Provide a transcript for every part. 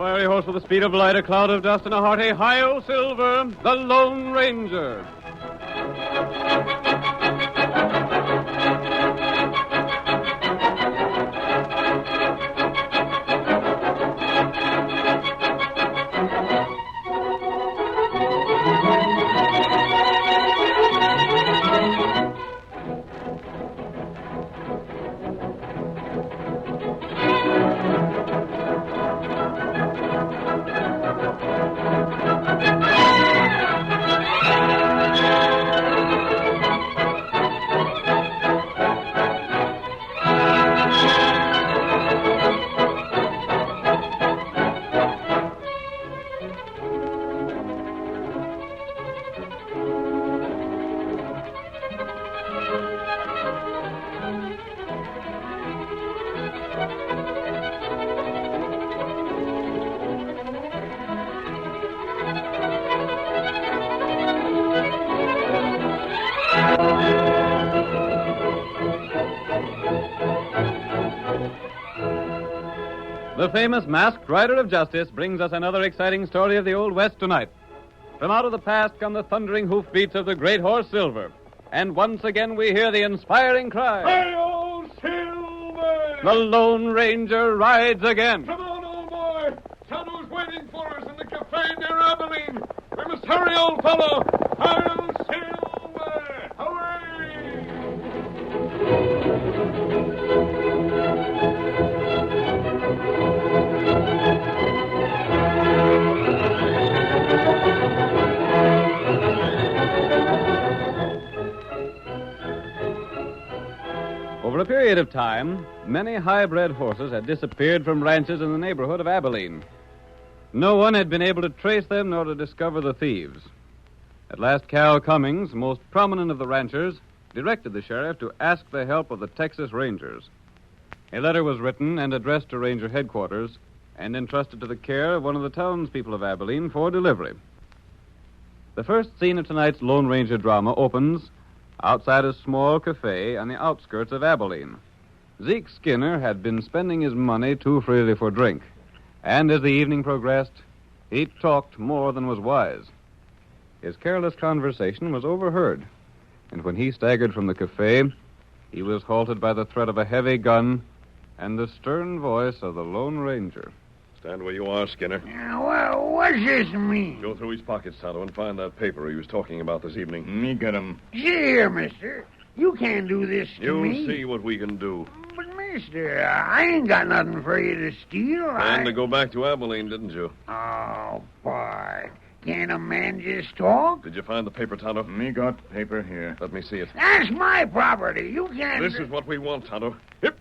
fiery horse with the speed of light, a cloud of dust, and a hearty hi-yo silver, the Lone Ranger. The famous Masked Rider of Justice brings us another exciting story of the Old West tonight. From out of the past come the thundering hoofbeats of the great horse Silver. And once again we hear the inspiring cry, Hi-yo, Silver! The Lone Ranger rides again. Come on, old boy. Tonto's waiting for us in the cafe near Abilene. We must hurry, old fellow. Hi-yo, Silver! Hooray! Over a period of time, many high-bred horses had disappeared from ranches in the neighborhood of Abilene. No one had been able to trace them nor to discover the thieves. At last, Cal Cummings, most prominent of the ranchers, directed the sheriff to ask the help of the Texas Rangers. A letter was written and addressed to Ranger headquarters and entrusted to the care of one of the townspeople of Abilene for delivery. The first scene of tonight's Lone Ranger drama opens outside a small cafe on the outskirts of Abilene. Zeke Skinner had been spending his money too freely for drink, and as the evening progressed, he talked more than was wise. His careless conversation was overheard, and when he staggered from the cafe, he was halted by the threat of a heavy gun and the stern voice of the Lone Ranger. Stand where you are, Skinner. Well, what's this mean? Go through his pockets, Tonto, and find that paper he was talking about this evening. Me get him. See here, mister. You can't do this to me. You'll see what we can do. But, mister, I ain't got nothing for you to steal. Planned to go back to Abilene, didn't you? Oh, boy. Can't a man just talk? Did you find the paper, Tonto? Me got paper here. Let me see it. That's my property. You can't... This is what we want, Tonto. Hip.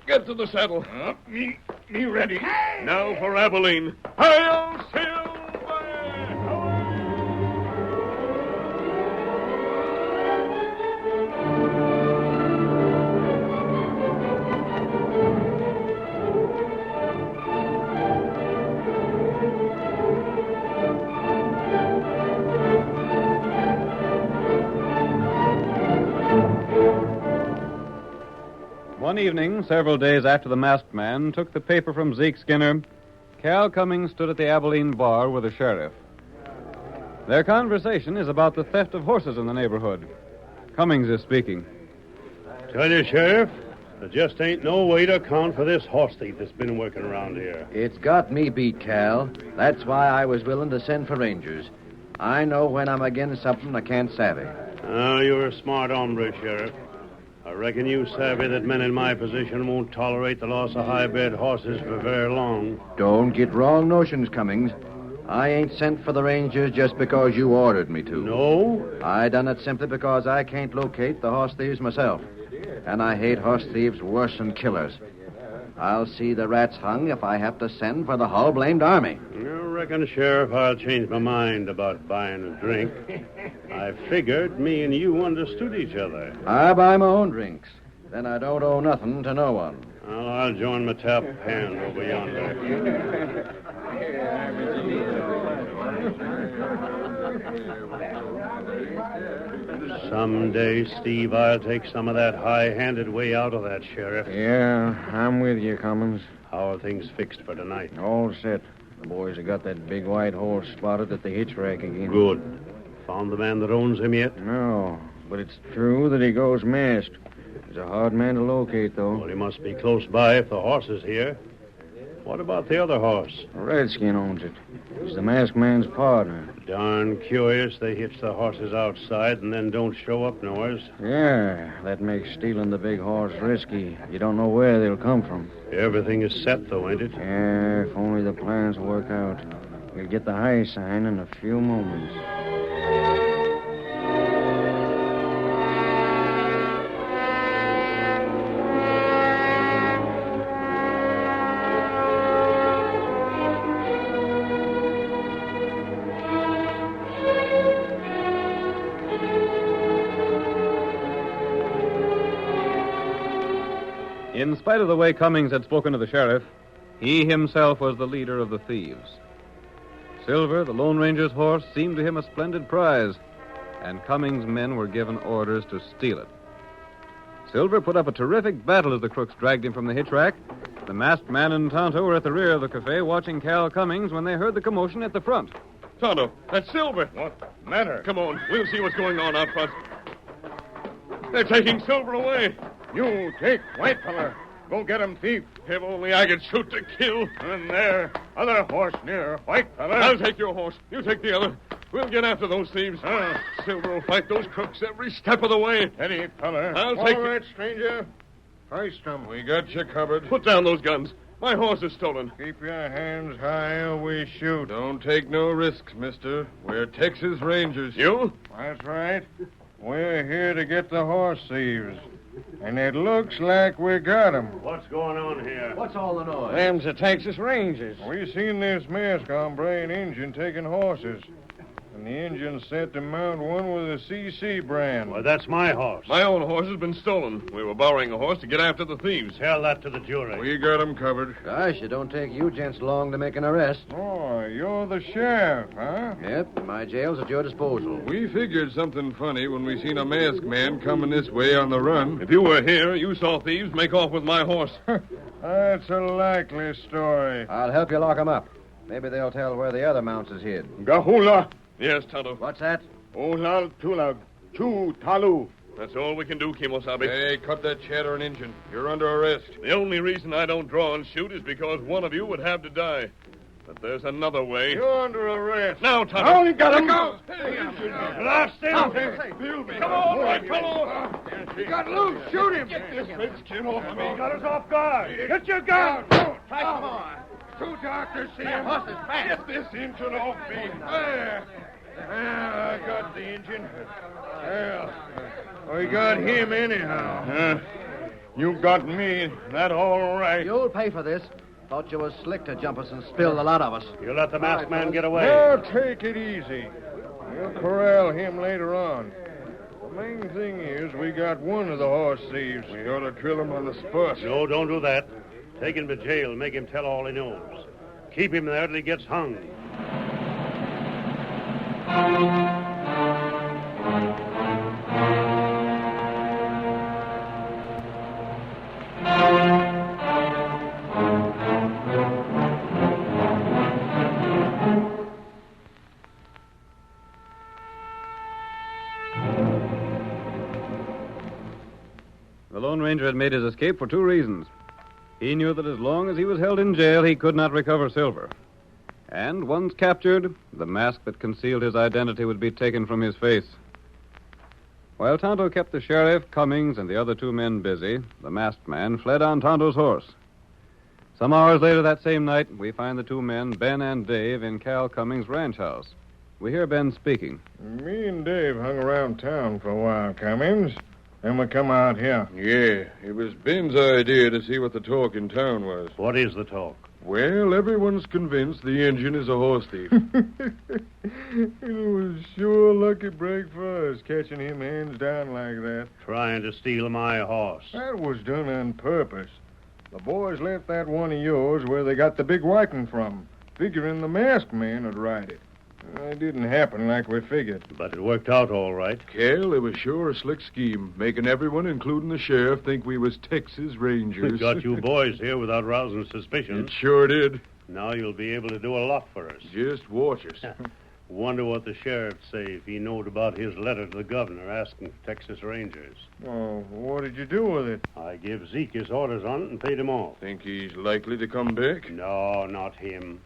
Get to the saddle. Me ready. Hey! Now for Abilene. Hi-yo, Silver! One evening, several days after the masked man took the paper from Zeke Skinner, Cal Cummings stood at the Abilene bar with the sheriff. Their conversation is about the theft of horses in the neighborhood. Cummings is speaking. Tell you, Sheriff, there just ain't no way to account for this horse thief that's been working around here. It's got me beat, Cal. That's why I was willing to send for Rangers. I know when I'm against something I can't savvy. Oh, you're a smart hombre, Sheriff. I reckon you savvy that men in my position won't tolerate the loss of high-bred horses for very long. Don't get wrong notions, Cummings. I ain't sent for the Rangers just because you ordered me to. No? I done it simply because I can't locate the horse thieves myself. And I hate horse thieves worse than killers. I'll see the rats hung if I have to send for the whole blamed army. I reckon, Sheriff, I'll change my mind about buying a drink. I figured me and you understood each other. I buy my own drinks. Then I don't owe nothing to no one. Well, I'll join my tap hand over yonder. Someday, Steve, I'll take some of that high-handed way out of that, Sheriff. Yeah, I'm with you, Cummins. How are things fixed for tonight? All set. The boys have got that big white horse spotted at the hitch rack again. Good. Found the man that owns him yet? No, but it's true that he goes masked. He's a hard man to locate, though. Well, he must be close by if the horse is here. What about the other horse? A redskin owns it. He's the masked man's partner. Darn curious. They hitch the horses outside and then don't show up nowheres. Yeah, that makes stealing the big horse risky. You don't know where they'll come from. Everything is set, though, ain't it? Yeah, if only the plans work out. We'll get the high sign in a few moments. In spite of the way Cummings had spoken to the sheriff, he himself was the leader of the thieves. Silver, the Lone Ranger's horse, seemed to him a splendid prize, and Cummings' men were given orders to steal it. Silver put up a terrific battle as the crooks dragged him from the hitch rack. The masked man and Tonto were at the rear of the cafe watching Cal Cummings when they heard the commotion at the front. Tonto, that's Silver. What matter? Come on, we'll see what's going on out front. They're taking Silver away. You take white feller. Go get him, thief. If only I could shoot to kill. And there, other horse near, white feller. I'll take your horse. You take the other. We'll get after those thieves. Silver will fight those crooks every step of the way. Steady, feller. I'll take All it. right, stranger. First 'em. We got you covered. Put down those guns. My horse is stolen. Keep your hands high or we shoot. Don't take no risks, mister. We're Texas Rangers. You? That's right. We're here to get the horse thieves. And it looks like we got 'em. What's going on here? What's all the noise? Them's the Texas Rangers. We seen this masked hombre and Injun taking horses. And the Injun set to mount one with a CC brand. Well, that's my horse. My own horse has been stolen. We were borrowing a horse to get after the thieves. Tell that to the jury. We got 'em covered. Gosh, it don't take you gents long to make an arrest. Oh, you're the sheriff, huh? Yep, my jail's at your disposal. We figured something funny when we seen a masked man coming this way on the run. If you were here, you saw thieves make off with my horse. That's a likely story. I'll help you lock 'em up. Maybe they'll tell where the other mounts is hid. Gahula, Yes, Tonto. What's that? Olal Tulag, Chu Talu. That's all we can do, Kimosabe. Hey, cut that chatter and Injun. You're under arrest. The only reason I don't draw and shoot is because one of you would have to die. But there's another way. You're under arrest. Now, Tonto. I only got him. Go. Lost him. Come on, right fellow. He got loose. Shoot him. Get this redskin off of me. Got us off guard. Get your gun. Come on. Too dark to see him. Get this Injun off me. There. I got the Injun. Well, we got him anyhow. You got me. That all right. You'll pay for this. Thought you was slick to jump us and spill the lot of us. You let the masked man get away. Now take it easy. We'll corral him later on. The main thing is we got one of the horse thieves. We ought to drill him on the spot. No, don't do that. Take him to jail. Make him tell all he knows. Keep him there till he gets hung. The Lone Ranger had made his escape for two reasons. He knew that as long as he was held in jail, he could not recover Silver. And once captured, the mask that concealed his identity would be taken from his face. While Tonto kept the sheriff, Cummings, and the other two men busy, the masked man fled on Tonto's horse. Some hours later that same night, we find the two men, Ben and Dave, in Cal Cummings' ranch house. We hear Ben speaking. Me and Dave hung around town for a while, Cummings. Then we come out here. Yeah, it was Ben's idea to see what the talk in town was. What is the talk? Well, everyone's convinced the Injun is a horse thief. It was sure a lucky break for us, catching him hands down like that. Trying to steal my horse. That was done on purpose. The boys left that one of yours where they got the big whiting from, figuring the masked man would ride it. It didn't happen like we figured. But it worked out all right. Cal, it was sure a slick scheme, making everyone, including the sheriff, think we was Texas Rangers. Got you boys here without rousing suspicion. It sure did. Now you'll be able to do a lot for us. Just watch us. Wonder what the sheriff'd say if he knowed about his letter to the governor asking for Texas Rangers. Oh, what did you do with it? I give Zeke his orders on it and paid him off. Think he's likely to come back? No, not him.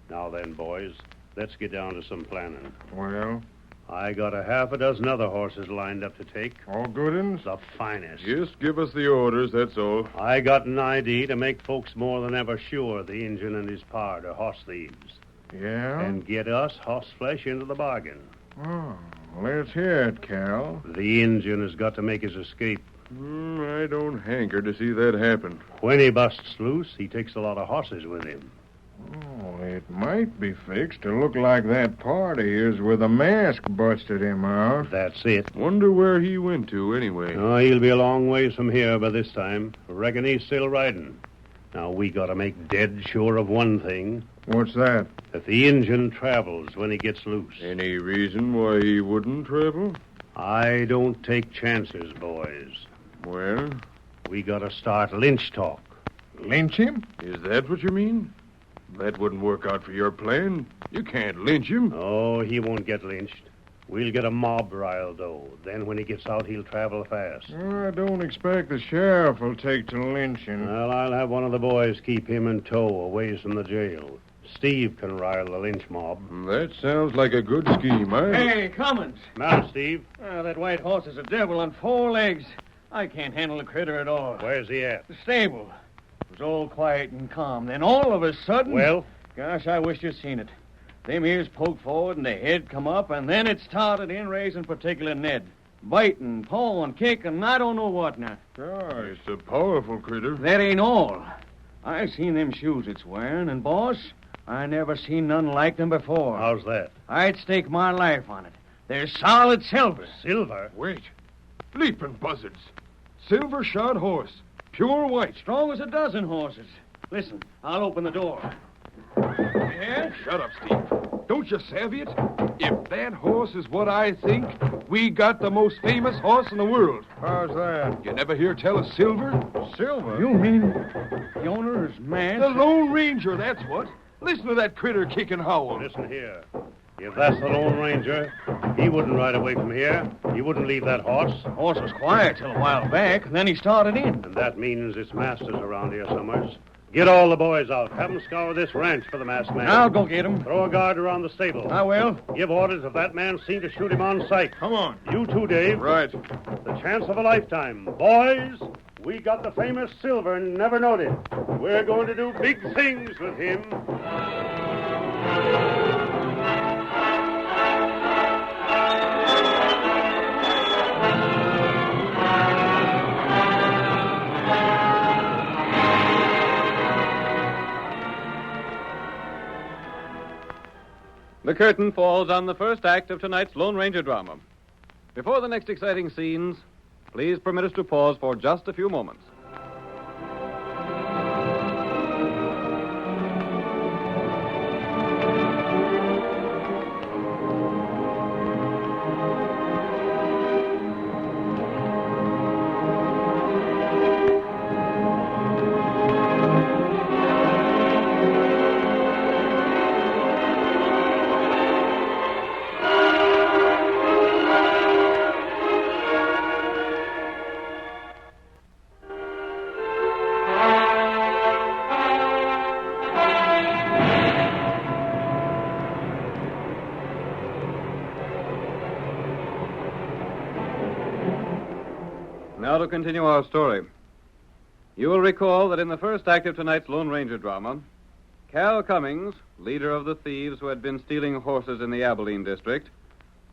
Now then, boys, let's get down to some planning. Well, I got a half a dozen other horses lined up to take. all good uns? The finest. Just give us the orders, that's all. I got an idea to make folks more than ever sure the Injun and his pard are horse thieves. Yeah? And get us horse flesh into the bargain. Oh, let's hear it, Cal. The Injun has got to make his escape. I don't hanker to see that happen. When he busts loose, he takes a lot of horses with him. Oh, it might be fixed to look like that part of his with a mask busted him out. That's it. Wonder where he went to, anyway. Oh, he'll be a long ways from here by this time. Reckon he's still riding. Now, we got to make dead sure of one thing. What's that? That the Injun travels when he gets loose. Any reason why he wouldn't travel? I don't take chances, boys. Well, We got to start lynch talk. lynch him? Is that what you mean? That wouldn't work out for your plan. You can't lynch him. Oh, he won't get lynched. We'll get a mob riled, though. Then when he gets out, he'll travel fast. I don't expect the sheriff will take to lynching. Well, I'll have one of the boys keep him in tow away from the jail. Steve can rile the lynch mob. That sounds like a good scheme, Hey, Cummins. Now, Steve, That white horse is a devil on 4 legs. I can't handle the critter at all. where's he at? The stable. It was all quiet and calm. Then all of a sudden... Well, Gosh, I wish you'd seen it. Them ears poked forward and the head come up, and then it started in raising particular Ned. Biting, pawing, kicking, I don't know what now. Gosh, it's a powerful critter. That ain't all. I seen them shoes it's wearing, and, boss, I never seen none like them before. how's that? I'd stake my life on it. They're solid silver. Silver? Wait. Leaping buzzards. Silver shod horse. Pure white. Strong as a dozen horses. Listen, I'll open the door. Yeah? Shut up, Steve. Don't you savvy it? If that horse is what I think, we got the most famous horse in the world. How's that? You never hear tell of Silver? Silver? You mean the owner is mad? The Lone Ranger, that's what. Listen to that critter kick and howl. Listen here. If that's the Lone Ranger, he wouldn't ride away from here. He wouldn't leave that horse. The horse was quiet till a while back, and then he started in. And that means its master's around here somewheres. Get all the boys out. Have them scour this ranch for the masked man. I'll go get him. Throw a guard around the stable. I will. Give orders if that man's seen to shoot him on sight. Come on. You too, Dave. Right. The chance of a lifetime. Boys, we got the famous Silver and never knowed it. We're going to do big things with him. The curtain falls on the first act of tonight's Lone Ranger drama. Before the next exciting scenes, please permit us to pause for just a few moments. Now to continue our story. You will recall that in the first act of tonight's Lone Ranger drama, Cal Cummings, leader of the thieves who had been stealing horses in the Abilene district,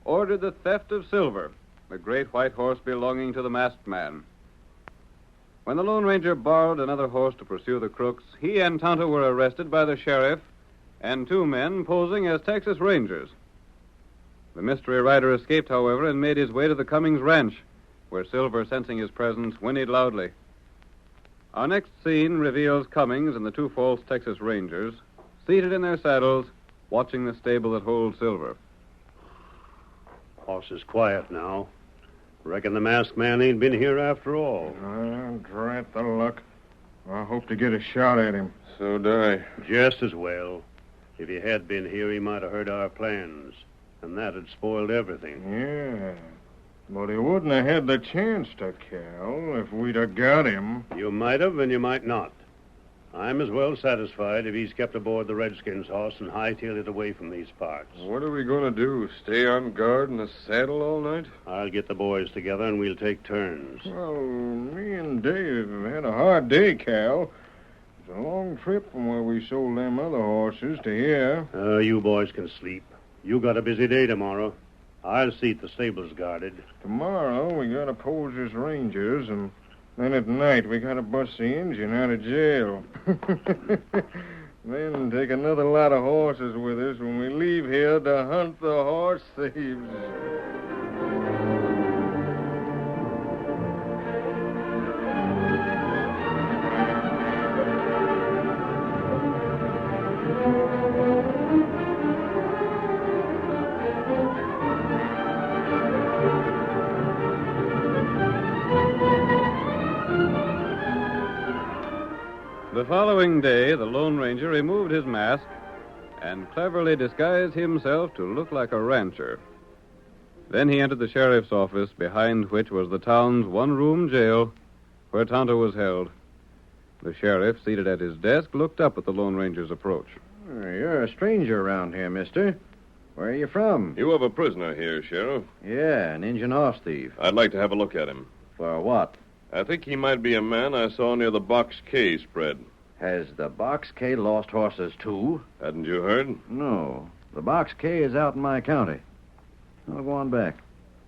ordered the theft of Silver, the great white horse belonging to the masked man. When the Lone Ranger borrowed another horse to pursue the crooks, he and Tonto were arrested by the sheriff and 2 men posing as Texas Rangers. The mystery rider escaped, however, and made his way to the Cummings ranch, where Silver, sensing his presence, whinnied loudly. Our next scene reveals Cummings and the 2 false Texas Rangers seated in their saddles, watching the stable that holds Silver. Horse is quiet now. Reckon the masked man ain't been here after all. Drat the luck. I hope to get a shot at him. So do I. Just as well. If he had been here, he might have heard our plans. And that had spoiled everything. Yeah. But he wouldn't have had the chance to, Cal, if we'd have got him. You might have, and you might not. I'm as well satisfied if he's kept aboard the Redskins' horse and hightailed it away from these parts. What are we going to do? Stay on guard in the saddle all night? I'll get the boys together and we'll take turns. Well, me and Dave have had a hard day, Cal. It's a long trip from where we sold them other horses to here. You boys can sleep. You got a busy day tomorrow. I'll see the stables guarded. Tomorrow we gotta pose as rangers, and then at night we gotta bust the engine out of jail. Then take another lot of horses with us when we leave here to hunt the horse thieves. The following day, the Lone Ranger removed his mask and cleverly disguised himself to look like a rancher. Then he entered the sheriff's office, behind which was the town's one-room jail where Tonto was held. The sheriff, seated at his desk, looked up at the Lone Ranger's approach. You're a stranger around here, mister. Where are you from? You have a prisoner here, Sheriff. Yeah, an Indian horse thief. I'd like to have a look at him. For what? I think he might be a man I saw near the Box K spread. Has the Box K lost horses, too? Hadn't you heard? No. The Box K is out in my county. I'll go on back.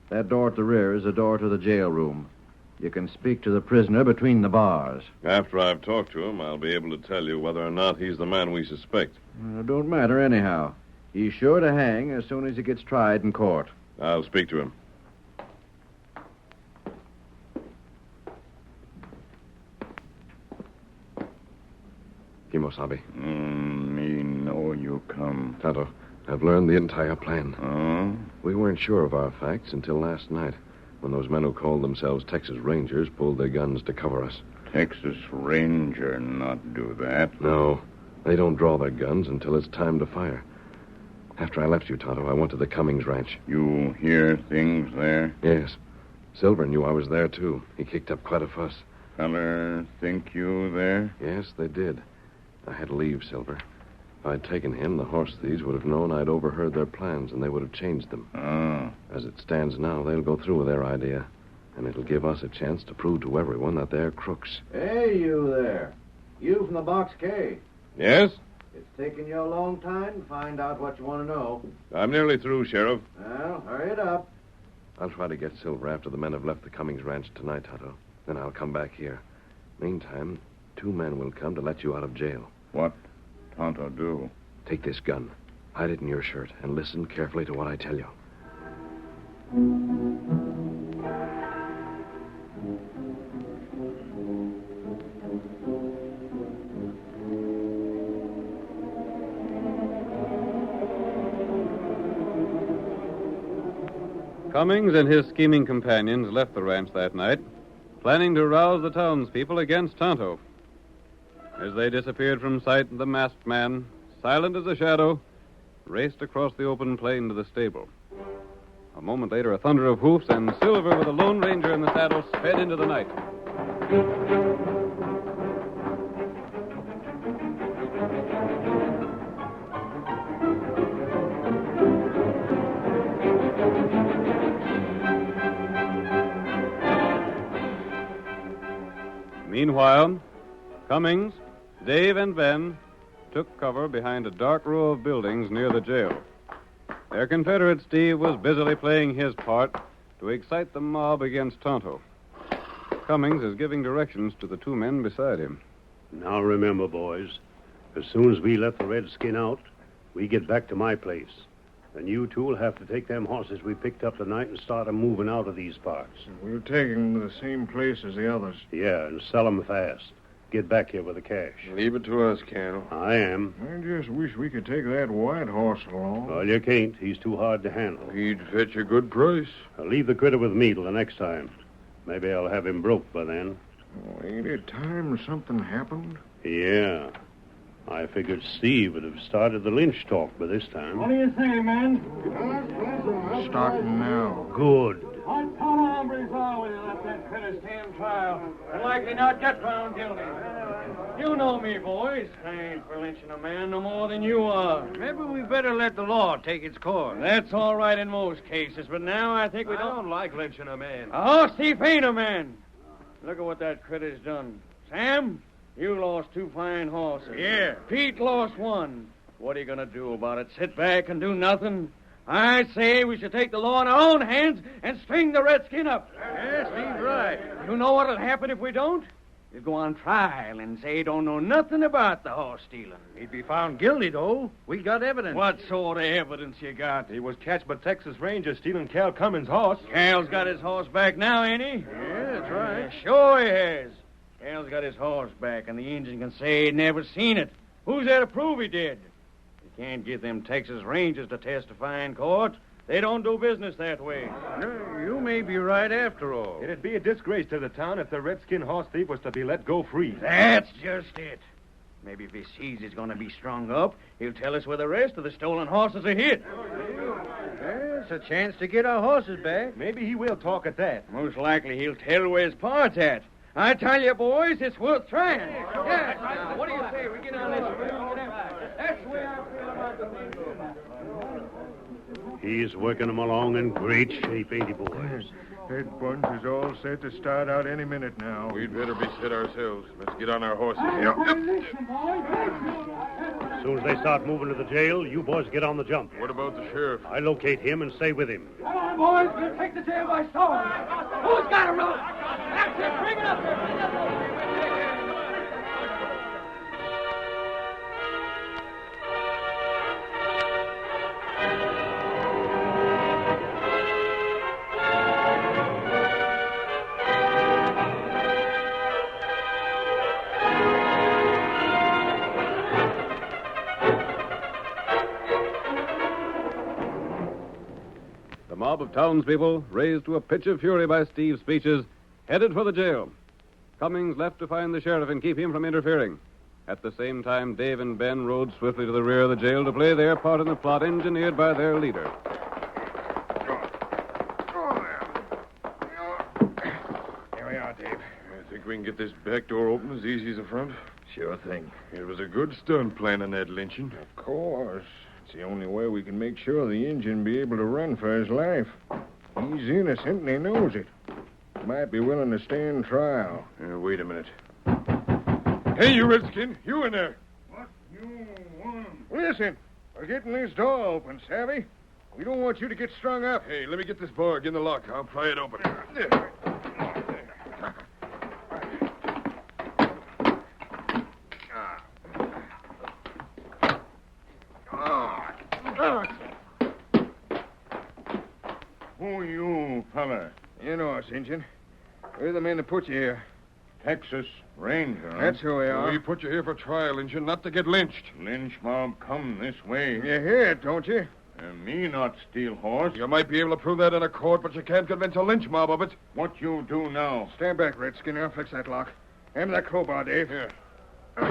That door at the rear is a door to the jail room. You can speak to the prisoner between the bars. After I've talked to him, I'll be able to tell you whether or not he's the man we suspect. It don't matter anyhow. He's sure to hang as soon as he gets tried in court. I'll speak to him. Kimosabe. Me know you come. Tonto, I've learned the entire plan. Oh? We weren't sure of our facts until last night, when those men who called themselves Texas Rangers pulled their guns to cover us. Texas Ranger not do that. No, they don't draw their guns until it's time to fire. After I left you, Tonto, I went to the Cummings ranch. You hear things there? Yes. Silver knew I was there, too. He kicked up quite a fuss. Feller think you there? Yes, they did. I had to leave Silver. If I'd taken him, the horse thieves would have known I'd overheard their plans, and they would have changed them. Oh. As it stands now, they'll go through with their idea, and it'll give us a chance to prove to everyone that they're crooks. Hey, you there. You from the Box K. Yes? It's taken you a long time to find out what you want to know. I'm nearly through, Sheriff. Well, hurry it up. I'll try to get Silver after the men have left the Cummings ranch tonight, Tonto. Then I'll come back here. Meantime, 2 men will come to let you out of jail. What Tonto do? Take this gun, hide it in your shirt, and listen carefully to what I tell you. Cummings and his scheming companions left the ranch that night, planning to rouse the townspeople against Tonto. As they disappeared from sight, the masked man, silent as a shadow, raced across the open plain to the stable. A moment later, a thunder of hoofs, and Silver, with the Lone Ranger in the saddle, sped into the night. Meanwhile, Cummings, Dave, and Ben took cover behind a dark row of buildings near the jail. Their Confederate Steve was busily playing his part to excite the mob against Tonto. Cummings is giving directions to the 2 men beside him. Now remember, boys, as soon as we let the redskin out, we get back to my place. And you 2 will have to take them horses we picked up tonight and start 'em moving out of these parts. We'll take him to the same place as the others. Yeah, and sell 'em fast. Get back here with the cash. Leave it to us, Cal. I am. I just wish we could take that white horse along. Well, you can't. He's too hard to handle. He'd fetch a good price. I'll leave the critter with me till the next time. Maybe I'll have him broke by then. Oh, ain't it time something happened? Yeah. I figured Steve would have started the lynch talk by this time. What do you say, man? Starting now. Good. What kind of hombres are we to let that critter stand trial and likely not get found guilty? You know me, boys. I ain't for lynching a man no more than you are. Maybe we better let the law take its course. That's all right in most cases, but now I think we don't like lynching a man. A horse thief ain't a man. Look at what that critter's done. Sam, you lost 2 fine horses. Yeah. Pete lost 1. What are you going to do about it? Sit back and do nothing? I say we should take the law in our own hands and string the redskin up. Yes, he's right. You know what'll happen if we don't? He'll go on trial and say he don't know nothing about the horse stealing. He'd be found guilty, though. We got evidence. What sort of evidence you got? He was catched by Texas Rangers stealing Cal Cummins' horse. Cal's got his horse back now, ain't he? Yeah, that's right. Sure he has. Cal's got his horse back, and the Injun can say he'd never seen it. Who's there to prove he did? You can't get them Texas Rangers to testify in court. They don't do business that way. You may be right after all. It'd be a disgrace to the town if the redskin horse thief was to be let go free. That's just it. Maybe if he sees he's going to be strung up, he'll tell us where the rest of the stolen horses are hid. It's a chance to get our horses back. Maybe he will talk at that. Most likely he'll tell where his part's at. I tell you, boys, it's worth trying. Yeah. What do you say? We get on this. That's the way I feel about the thing. He's working them along in great shape, ain't he, boys? That bunch is all set to start out any minute now. We'd better be set ourselves. Let's get on our horses. As soon as they start moving to the jail, you boys get on the jump. What about the sheriff? I locate him and stay with him. Come on, boys. We'll take the jail by storm. Who's got a rope? That's it. Bring it up there. The mob of townspeople, raised to a pitch of fury by Steve's speeches, headed for the jail. Cummings left to find the sheriff and keep him from interfering. At the same time, Dave and Ben rode swiftly to the rear of the jail to play their part in the plot engineered by their leader. Here we are, Dave. I think we can get this back door open as easy as the front. Sure thing. It was a good stunt planning that lynching. Of course. It's the only way we can make sure the Injun be able to run for his life. He's innocent and he knows it. Might be willing to stand trial. Wait a minute. Hey, you redskin. You in there. What you want? Listen, we're getting this door open, savvy? We don't want you to get strung up. Hey, let me get this bar. Get in the lock. I'll pry it open. Who you, fella? You know us, Injun. We're the men that put you here. Texas Ranger. That's who we are. We put you here for trial, Injun, not to get lynched. Lynch mob come this way. You hear it, don't you? And me not steal horse. You might be able to prove that in a court, but you can't convince a lynch mob of it. What you do now? Stand back, Redskin. I'll fix that lock. Hand me that crowbar, Dave. Here. All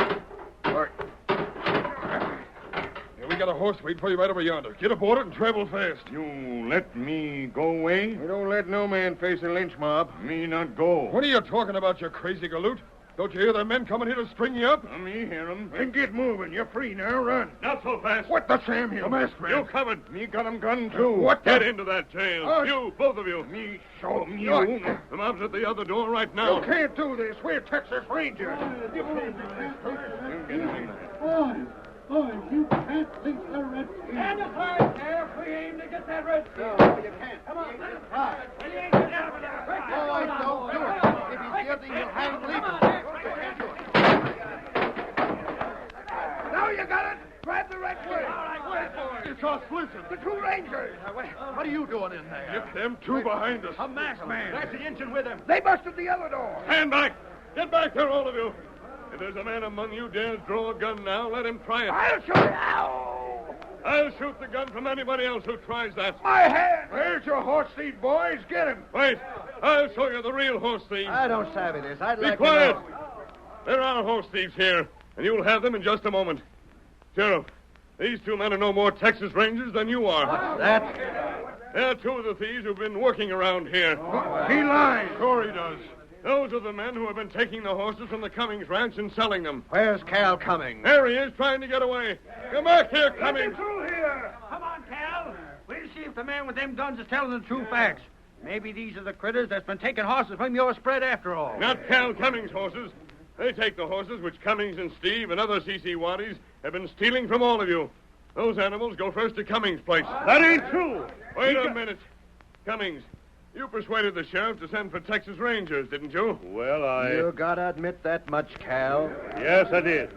right. Here, we got a horse waiting for you right over yonder. Get aboard it and travel fast. You let me go away? We don't let no man face a lynch mob. Me not go. What are you talking about, you crazy galoot? Don't you hear the men coming here to string you up? Me hear 'em. Then get moving. You're free now. Run. Not so fast. What the Sam Hill? The masked man. You covered. Me got 'em gun, too. What the? Get into that jail. Oh, You, both of you. Me show you. The mob's at the other door right now. You can't do this. We're Texas Rangers. You get him in there. Boys, you can't lynch the redskin. Stand aside, Sheriff. We aim to get that redskin. No, you can't. Come on, let him try. Well, you ain't getting out of there. Boys, don't do it. If he's guilty, he'll hang legal. Now you got it. Grab the redskin. All right, wait for it. It's us, listen. The two Rangers. What are you doing in there? Get them two behind us. A masked man. That's the engine with him. They busted the other door. Stand back. Get back there, all of you. If there's a man among you dares draw a gun now, let him try it. I'll shoot it. Ow! I'll shoot the gun from anybody else who tries that. My hand. There's your horse thief, boys. Get him. Wait. I'll show you the real horse thieves. I don't savvy this. I'd Be like quiet. to know. There are horse thieves here, and you'll have them in just a moment. Sheriff, these two men are no more Texas Rangers than you are. What's that? They're two of the thieves who've been working around here. He lies. Sure he does. Those are the men who have been taking the horses from the Cummings ranch and selling them. Where's Cal Cummings? There he is, trying to get away. Come back here, Cummings. Through here. Come on, Cal. We'll see if the man with them guns is telling the true facts. Maybe these are the critters that's been taking horses from your spread after all. Not Cal Cummings' horses. They take the horses which Cummings and Steve and other C.C. Waddies have been stealing from all of you. Those animals go first to Cummings' place. That ain't true. Wait a minute. Cummings, you persuaded the sheriff to send for Texas Rangers, didn't you? Well, You gotta admit that much, Cal. Yes, I did.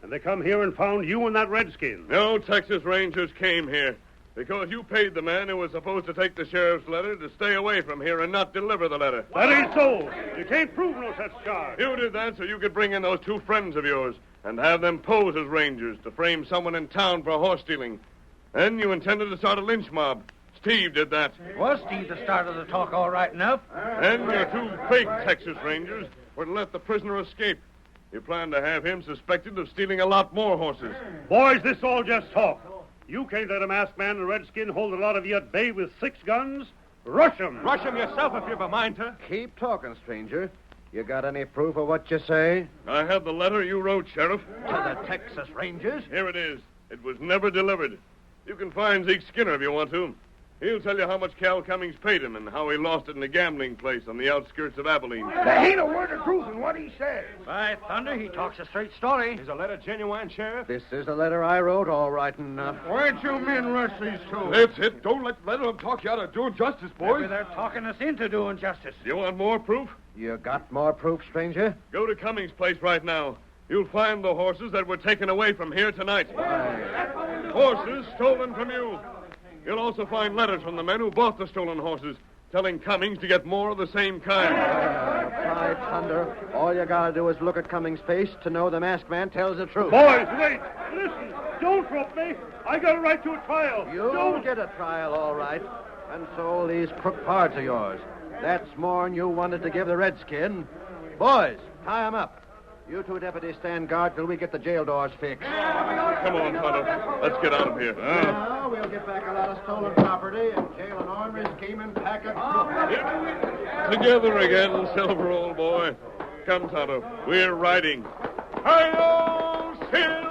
And they come here and found you and that redskin. No Texas Rangers came here because you paid the man who was supposed to take the sheriff's letter to stay away from here and not deliver the letter. That ain't so. You can't prove no such charge. You did that so you could bring in those two friends of yours and have them pose as Rangers to frame someone in town for horse stealing. Then you intended to start a lynch mob. Steve did that. Was Steve the start of the talk all right enough? And your two fake Texas Rangers were to let the prisoner escape. You planned to have him suspected of stealing a lot more horses. Boys, this all just talk. You can't let a masked man and a redskin hold a lot of you at bay with 6 guns. Rush 'em. Rush him yourself if you've a mind to. Keep talking, stranger. You got any proof of what you say? I have the letter you wrote, Sheriff. To the Texas Rangers? Here it is. It was never delivered. You can find Zeke Skinner if you want to. He'll tell you how much Cal Cummings paid him and how he lost it in a gambling place on the outskirts of Abilene. There ain't a word of truth in what he says. By thunder, he talks a straight story. Is the letter genuine, Sheriff? This is the letter I wrote, all right enough. Why'd you men rush these two? That's it. Don't let them talk you out of doing justice, boys. Maybe they're talking us into doing justice. You want more proof? You got more proof, stranger? Go to Cummings' place right now. You'll find the horses that were taken away from here tonight. Horses stolen from you. You'll also find letters from the men who bought the stolen horses, telling Cummings to get more of the same kind. By thunder, all you gotta do is look at Cummings' face to know the masked man tells the truth. Boys, wait. Listen. Don't rope me. I got a right to a trial. You'll get a trial, all right. And so these crook pards of yours. That's more'n you wanted to give the redskin. Boys, tie him up. You two deputies stand guard till we get the jail doors fixed. Come on, Tonto. Let's get out of here. Now we'll get back a lot of stolen property and jail an ornery scheming pack of crooks. Together again, Silver, old boy. Come, Tonto. We're riding. Hi-yo, Silver!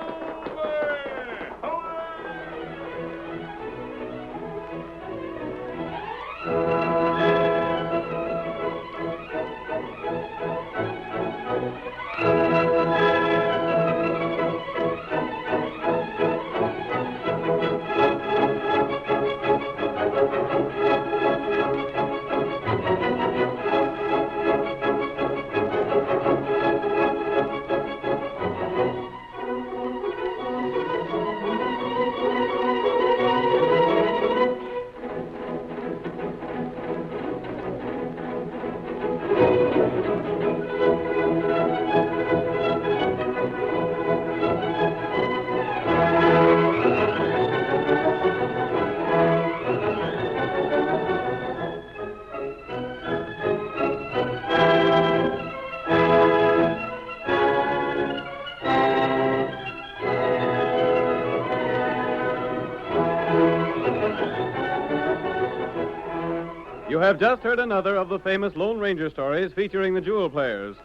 You have just heard another of the famous Lone Ranger stories featuring the Jewel Players.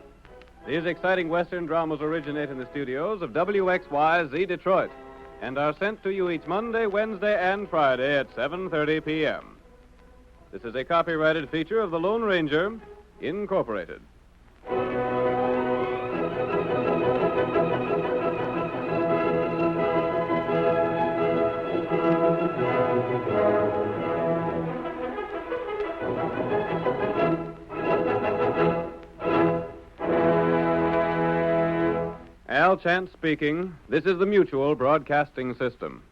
These exciting Western dramas originate in the studios of WXYZ Detroit and are sent to you each Monday, Wednesday, and Friday at 7:30 p.m. This is a copyrighted feature of the Lone Ranger, Incorporated. Al Chance speaking. This is the Mutual Broadcasting System.